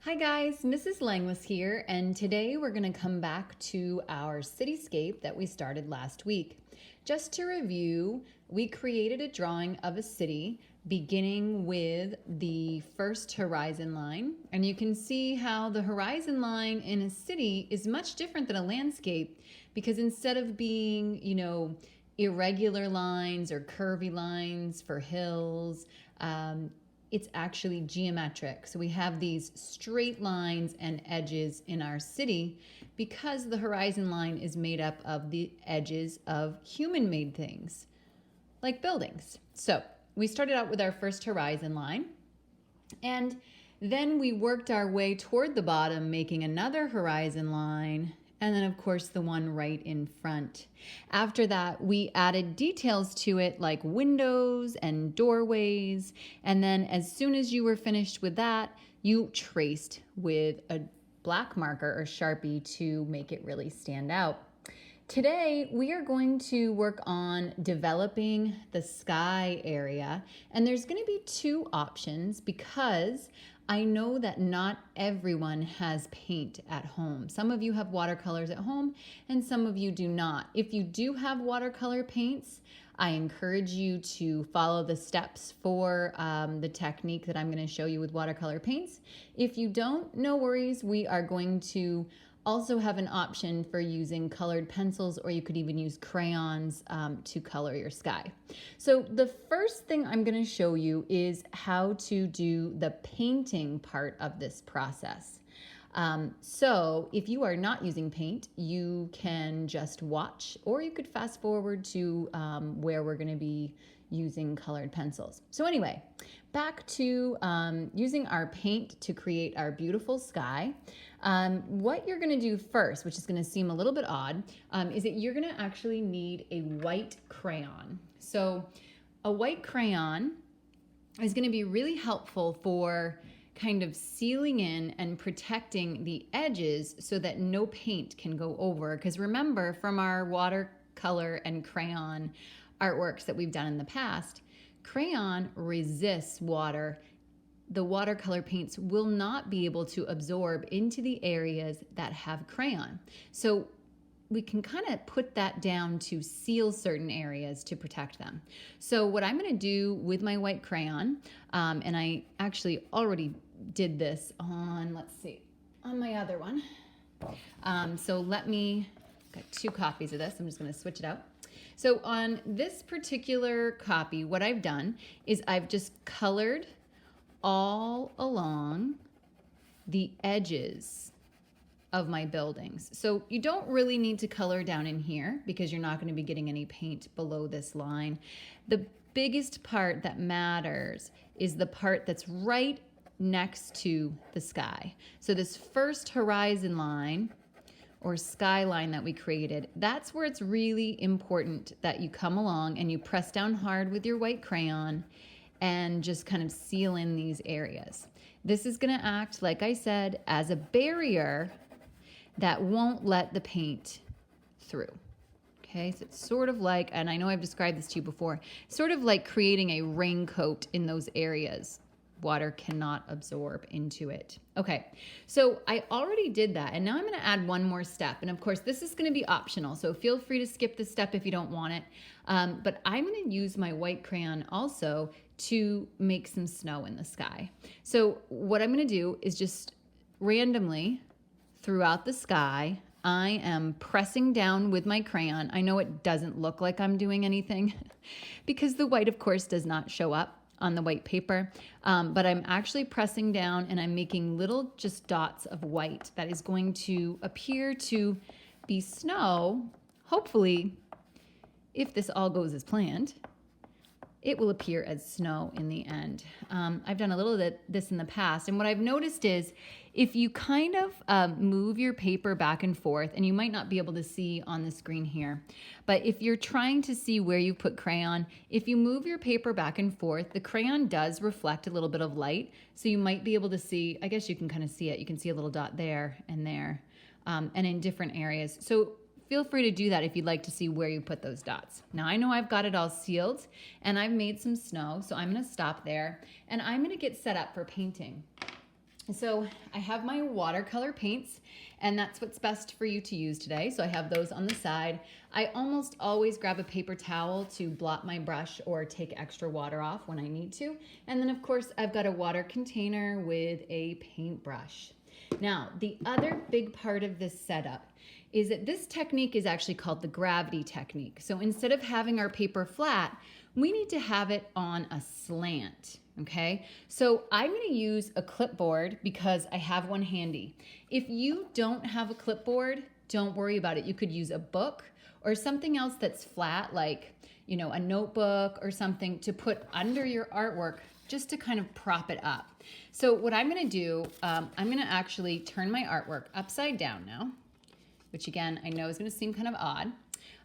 Hi guys, Mrs. Langwas here, and today we're going to come back to our cityscape that we started last week. Just to review, we created a drawing of a city beginning with the first horizon line, and you can see how the horizon line in a city is much different than a landscape because instead of being, irregular lines or curvy lines for hills, it's actually geometric. So we have these straight lines and edges in our city because the horizon line is made up of the edges of human-made things, like buildings. So we started out with our first horizon line, and then we worked our way toward the bottom, making another horizon line, and then of course the one right in front. After that, we added details to it like windows and doorways, and then as soon as you were finished with that, you traced with a black marker or Sharpie to make it really stand out. Today, we are going to work on developing the sky area, and there's going to be two options because I know that not everyone has paint at home. Some of you have watercolors at home and some of you do not. If you do have watercolor paints, I encourage you to follow the steps for the technique that I'm going to show you with watercolor paints. If you don't, no worries. We are going to also have an option for using colored pencils, or you could even use crayons to color your sky. So the first thing I'm going to show you is how to do the painting part of this process. So if you are not using paint, you can just watch, or you could fast forward to where we're going to be using colored pencils. So anyway, back to using our paint to create our beautiful sky. What you're going to do first, which is going to seem a little bit odd, is that you're going to actually need a white crayon. So a white crayon is going to be really helpful for kind of sealing in and protecting the edges so that no paint can go over. Because remember, from our watercolor and crayon artworks that we've done in the past, crayon resists water. The watercolor paints will not be able to absorb into the areas that have crayon. So we can kind of put that down to seal certain areas to protect them. So what I'm going to do with my white crayon, and I actually already did this on, on my other one. Got two copies of this. I'm just going to switch it out. So on this particular copy, what I've done is I've just colored all along the edges of my buildings. So you don't really need to color down in here because you're not going to be getting any paint below this line. The biggest part that matters is the part that's right next to the sky. So this first horizon line or skyline that we created, that's where it's really important that you come along and you press down hard with your white crayon and just kind of seal in these areas. This is going to act, like I said, as a barrier that won't let the paint through. Okay, so it's sort of like, and I know I've described this to you before, sort of like creating a raincoat in those areas. Water cannot absorb into it. Okay, so I already did that, and now I'm going to add one more step. And of course, this is going to be optional, so feel free to skip this step if you don't want it. But I'm going to use my white crayon also to make some snow in the sky. So what I'm going to do is just randomly throughout the sky, I am pressing down with my crayon. I know it doesn't look like I'm doing anything because the white, of course, does not show up on the white paper, but I'm actually pressing down and I'm making little just dots of white that is going to appear to be snow. Hopefully, if this all goes as planned, it will appear as snow in the end. I've done a little of this in the past, and what I've noticed is if you kind of move your paper back and forth, and you might not be able to see on the screen here, but if you're trying to see where you put crayon, if you move your paper back and forth, the crayon does reflect a little bit of light, so you might be able to see, I guess you can kind of see it, you can see a little dot there, and in different areas. So feel free to do that if you'd like to see where you put those dots. Now I know I've got it all sealed and I've made some snow, so I'm going to stop there and I'm going to get set up for painting. So I have my watercolor paints, and that's what's best for you to use today. So I have those on the side. I almost always grab a paper towel to blot my brush or take extra water off when I need to. And then of course I've got a water container with a paintbrush. Now, the other big part of this setup is that this technique is actually called the gravity technique. So instead of having our paper flat, we need to have it on a slant, okay? So I'm gonna use a clipboard because I have one handy. If you don't have a clipboard, don't worry about it. You could use a book or something else that's flat, like, you know, a notebook or something to put under your artwork just to kind of prop it up. So what I'm gonna do, I'm gonna actually turn my artwork upside down now, which again, I know is gonna seem kind of odd.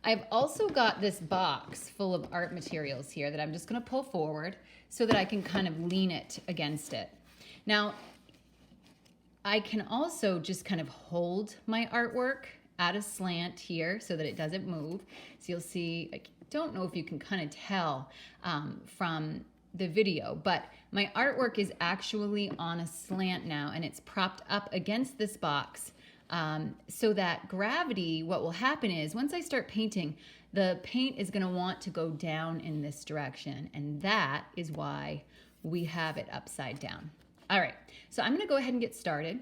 I've also got this box full of art materials here that I'm just gonna pull forward so that I can kind of lean it against it. Now, I can also just kind of hold my artwork at a slant here so that it doesn't move. So you'll see, I don't know if you can kind of tell from the video, but my artwork is actually on a slant now, and it's propped up against this box. So that gravity, what will happen is once I start painting, the paint is going to want to go down in this direction, and that is why we have it upside down. All right, so I'm going to go ahead and get started.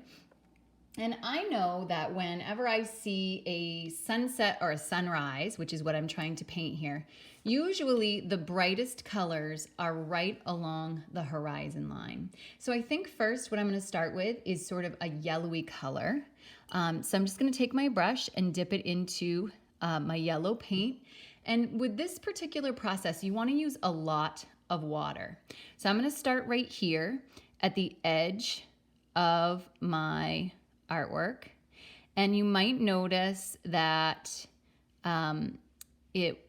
And I know that whenever I see a sunset or a sunrise, which is what I'm trying to paint here, usually the brightest colors are right along the horizon line. So I think first what I'm going to start with is sort of a yellowy color. So I'm just going to take my brush and dip it into my yellow paint. And with this particular process, you want to use a lot of water. So I'm going to start right here at the edge of my artwork. And you might notice that it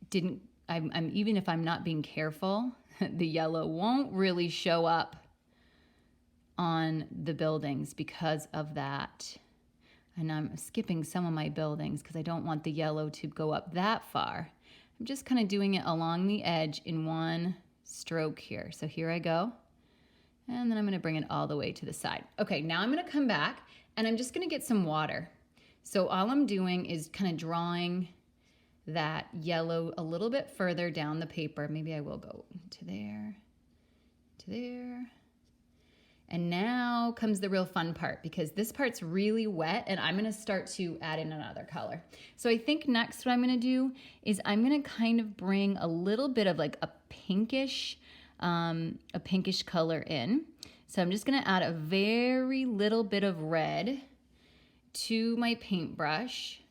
didn't, even if I'm not being careful, the yellow won't really show up on the buildings because of that. And I'm skipping some of my buildings because I don't want the yellow to go up that far. I'm just kind of doing it along the edge in one stroke here. So here I go. And then I'm going to bring it all the way to the side. Okay, now I'm going to come back and I'm just going to get some water. So all I'm doing is kind of drawing that yellow a little bit further down the paper. Maybe I will go to there, to there. And now comes the real fun part because this part's really wet and I'm gonna start to add in another color. So I think next what I'm gonna do is I'm gonna kind of bring a little bit of like a pinkish color in. So I'm just gonna add a very little bit of red to my paintbrush.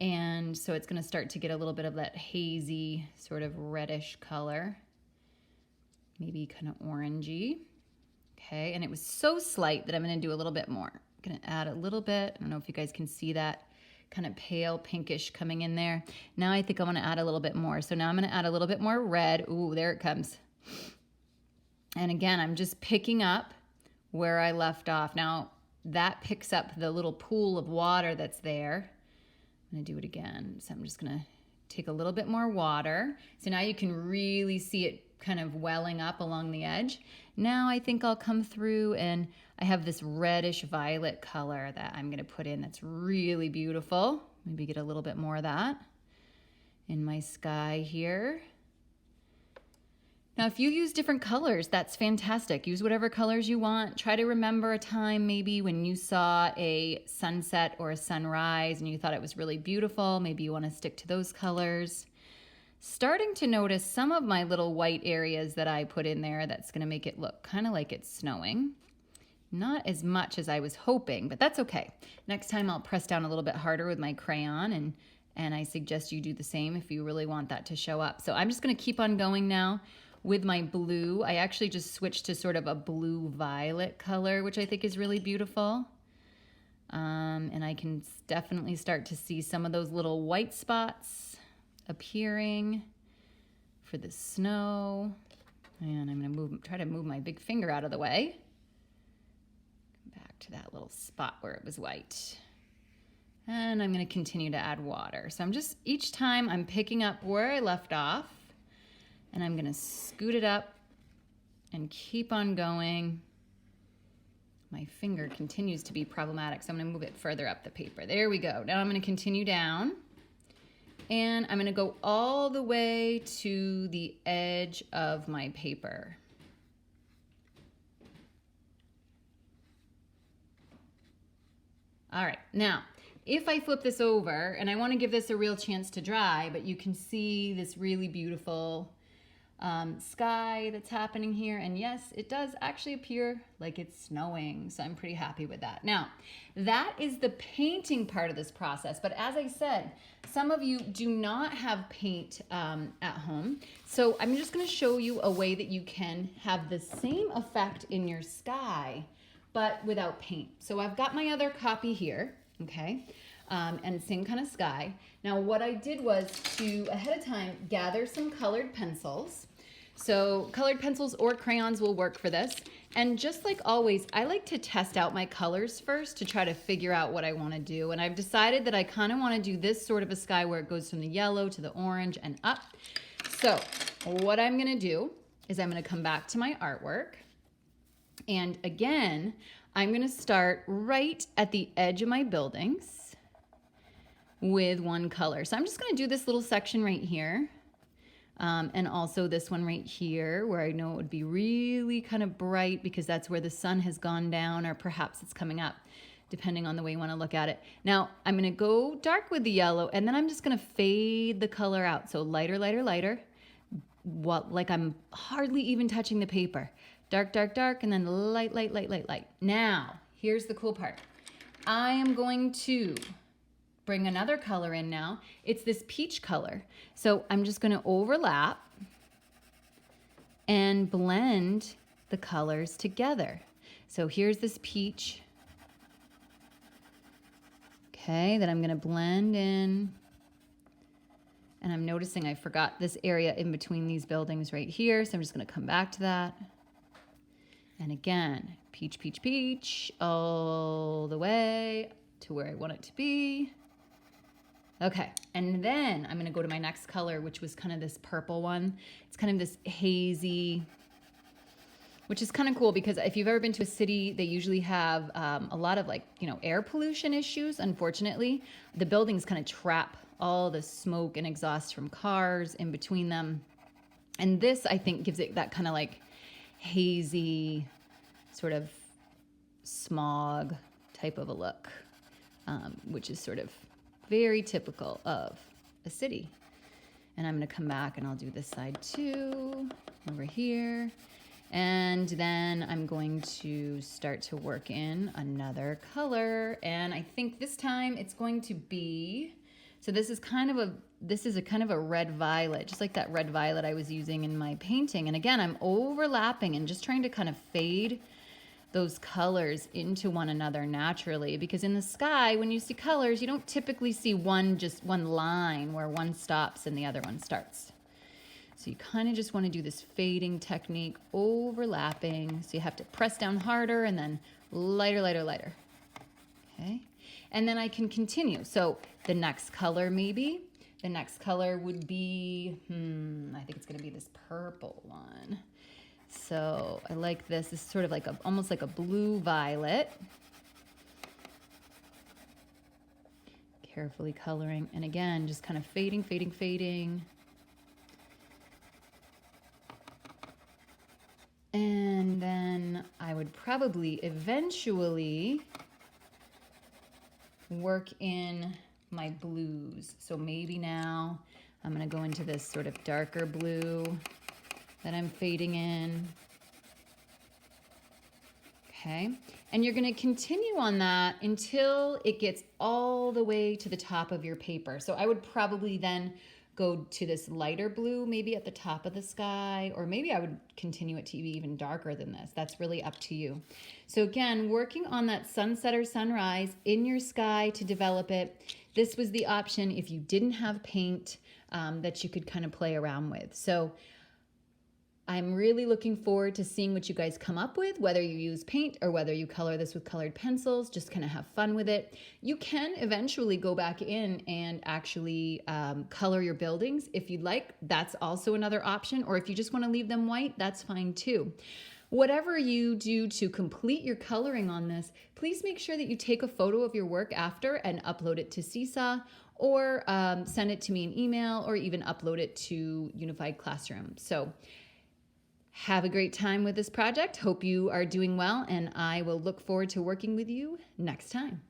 And so it's gonna start to get a little bit of that hazy sort of reddish color, maybe kind of orangey. Okay, and it was so slight that I'm gonna do a little bit more. I'm gonna add a little bit. I don't know if you guys can see that kind of pale pinkish coming in there. Now I think I wanna add a little bit more. So now I'm gonna add a little bit more red. Ooh, there it comes. And again, I'm just picking up where I left off. Now that picks up the little pool of water that's there. I'm gonna do it again. So I'm just gonna take a little bit more water. So now you can really see it kind of welling up along the edge. Now I think I'll come through and I have this reddish violet color that I'm gonna put in that's really beautiful. Maybe get a little bit more of that in my sky here. Now if you use different colors, that's fantastic. Use whatever colors you want. Try to remember a time maybe when you saw a sunset or a sunrise and you thought it was really beautiful. Maybe you wanna stick to those colors. Starting to notice some of my little white areas that I put in there that's gonna make it look kind of like it's snowing. Not as much as I was hoping, but that's okay. Next time I'll press down a little bit harder with my crayon and I suggest you do the same if you really want that to show up. So I'm just gonna keep on going now with my blue. I actually just switched to sort of a blue-violet color, which I think is really beautiful. And I can definitely start to see some of those little white spots appearing for the snow. And I'm gonna try to move my big finger out of the way. Back to that little spot where it was white. And I'm gonna continue to add water. So I'm just, each time I'm picking up where I left off and I'm gonna scoot it up and keep on going my finger continues to be problematic, so I'm going to move it further up the paper. There we go. Now I'm going to continue down, and I'm going to go all the way to the edge of my paper. All right, now, if I flip this over, and I want to give this a real chance to dry, but you can see this really beautiful sky that's happening here. And yes, it does actually appear like it's snowing, so I'm pretty happy with that. Now, that is the painting part of this process, but as I said, some of you do not have paint at home, so I'm just going to show you a way that you can have the same effect in your sky, but without paint. So I've got my other copy here, okay, and same kind of sky. Now what I did was to, ahead of time, gather some colored pencils. So colored pencils or crayons will work for this. And just like always, I like to test out my colors first to try to figure out what I want to do. And I've decided that I kind of want to do this sort of a sky where it goes from the yellow to the orange and up. So what I'm going to do is I'm going to come back to my artwork. And again, I'm going to start right at the edge of my buildings with one color. So I'm just going to do this little section right here. And also this one right here where I know it would be really kind of bright because that's where the sun has gone down, or perhaps it's coming up, depending on the way you want to look at it. Now I'm going to go dark with the yellow, and then I'm just going to fade the color out. So lighter, lighter, lighter, like I'm hardly even touching the paper. Dark, dark, dark, and then light, light, light, light, light. Now, here's the cool part. I am going to bring another color in now. It's this peach color. So I'm just going to overlap and blend the colors together. So here's this peach. Okay, that I'm going to blend in. And I'm noticing I forgot this area in between these buildings right here. So I'm just going to come back to that. And again, peach, peach, peach, all the way to where I want it to be. Okay, and then I'm gonna go to my next color, which was kind of this purple one. It's kind of this hazy, which is kind of cool because if you've ever been to a city, they usually have a lot of air pollution issues. Unfortunately, the buildings kind of trap all the smoke and exhaust from cars in between them. And this, I think, gives it that kind of like hazy, sort of smog type of a look, which is sort of very typical of a city. And I'm going to come back and I'll do this side too, over here. And then I'm going to start to work in another color. And I think this time it's going to be, so this is a kind of a red violet, just like that red violet I was using in my painting. And again, I'm overlapping and just trying to kind of fade those colors into one another naturally, because in the sky, when you see colors, you don't typically see just one line where one stops and the other one starts. So you kind of just want to do this fading technique, overlapping. So you have to press down harder and then lighter, lighter, lighter. Okay. And then I can continue. So the next color the next color would be, I think it's going to be this purple one. So I like this. This is sort of like almost like a blue violet. Carefully coloring. And again, just kind of fading, fading, fading. And then I would probably eventually work in my blues. So maybe now I'm going to go into this sort of darker blue that I'm fading in. Okay, and you're going to continue on that until it gets all the way to the top of your paper. So I would probably then go to this lighter blue, maybe at the top of the sky, or maybe I would continue it to be even darker than this. That's really up to you. So again, working on that sunset or sunrise in your sky to develop it. This was the option if you didn't have paint that you could kind of play around with. So I'm really looking forward to seeing what you guys come up with, whether you use paint or whether you color this with colored pencils. Just kind of have fun with it. You can eventually go back in and actually color your buildings if you'd like. That's also another option. Or if you just want to leave them white, that's fine too. Whatever you do to complete your coloring on this, please make sure that you take a photo of your work after and upload it to Seesaw, or send it to me in email, or even upload it to Unified Classroom. So have a great time with this project. Hope you are doing well, and I will look forward to working with you next time.